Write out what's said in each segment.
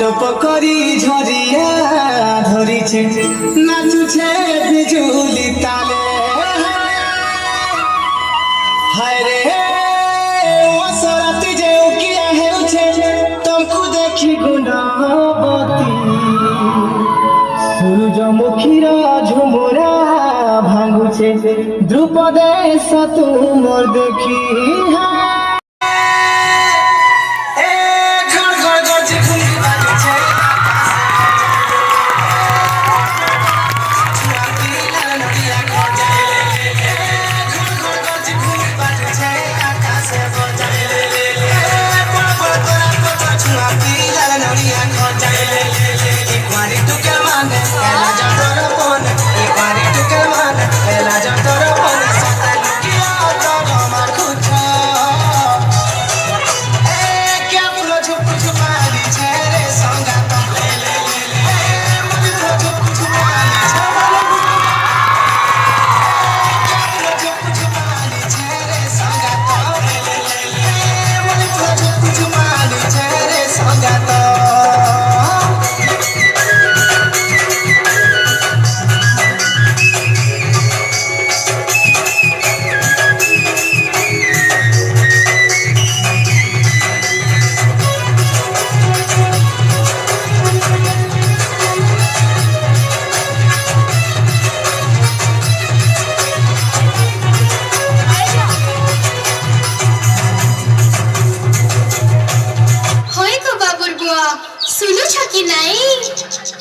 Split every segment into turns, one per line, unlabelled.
टपकरी झरिया धरिछे नाचुछे बिजुली ताले हाय रे वसरती जे उकिया हेउछे तुमको देखि गुणवती सूरजमुखीर झुमुरा भांगुछे द्रुपदे तुमर देखी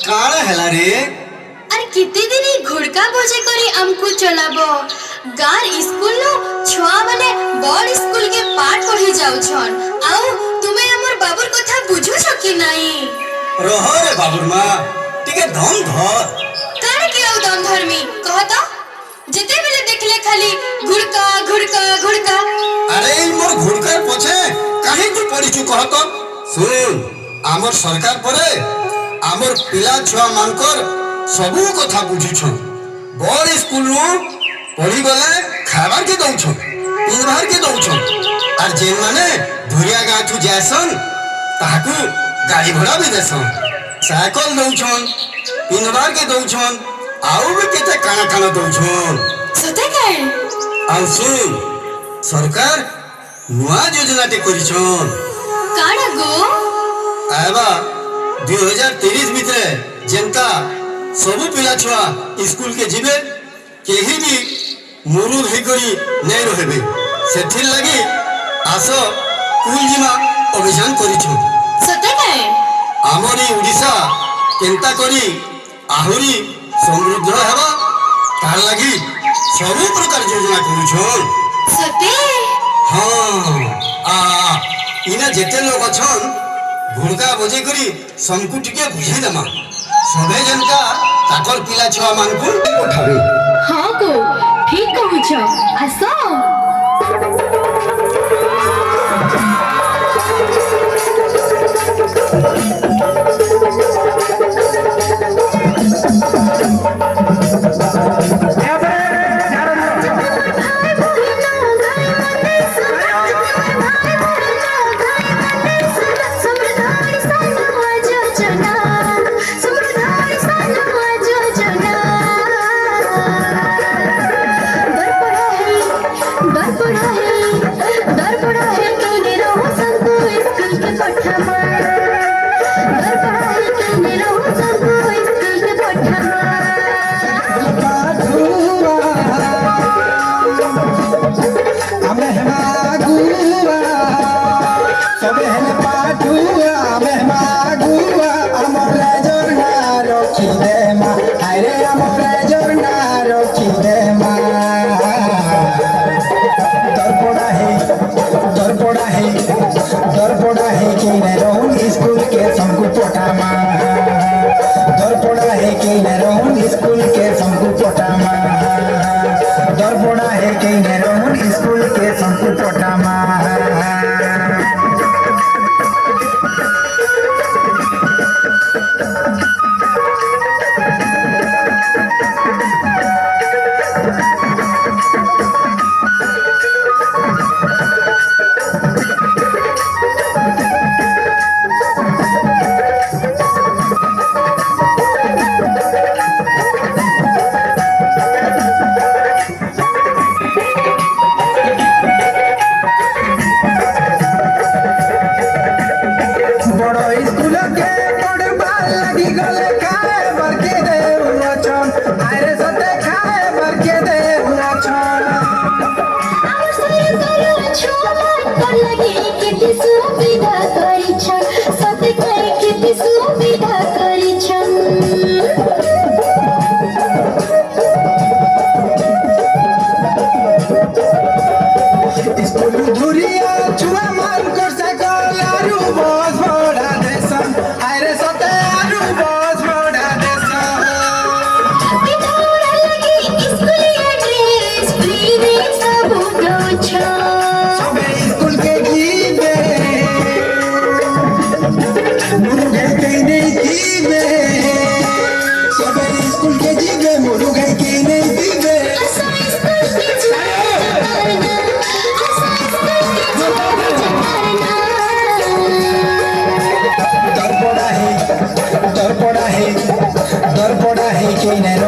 काण हैला रे
अरे किते दिन घुड़का बोझे करी हमको चलाबो गार स्कूल नो छुआ माने बड़ स्कूल के पाठ पढ़ी जाउ छन आउ तुमे हमर बाबूर कथा बुझु छ कि नाही
रहो रे बाबूर मां टिके दम धर
काहे के आउ दम धर्मी कह तो जते बेले देखले खाली घुड़का घुड़का घुड़का
अरे मोर घुड़कर पछे काहे तू पड़ी छु कह तो सुन आमर सरकार परे आमर पिला छुआ मानकर सबू कथा बुझी बड़ स्कूल नु पढ़ी गले खाबार के दउछ पिनबार के दउछ और जेन माने धुरिया गाँ ठू जासन ताकू गाड़ी घोड़ा भी देसन साइकिल दउछन पिनबार के दउछन आउ भी केते काना काना दउछन
सते काय
आउ सुन सरकार नुआ योजना टे करिछन
काना गो
आबा 2030 भितरे जनता सबु पिला छुआ स्कूल के जीवे केही भी मुरु हे करी नै रहबे सेथिर लागि आसो कुल जिमा अभियान करिछु
सते काय
आमरी ओडिसा केंता करी आहुरी समृद्ध हेबा तार लागि सबु प्रकार योजना करिछु
सते
हां आ इना जेते लोग अछन घुड़का बजे करी समकु टिके बुझाई दमा सबे जनका ताकर पिला छुआ मानकु पठाबे
हां को ठीक कहू छ आसो
के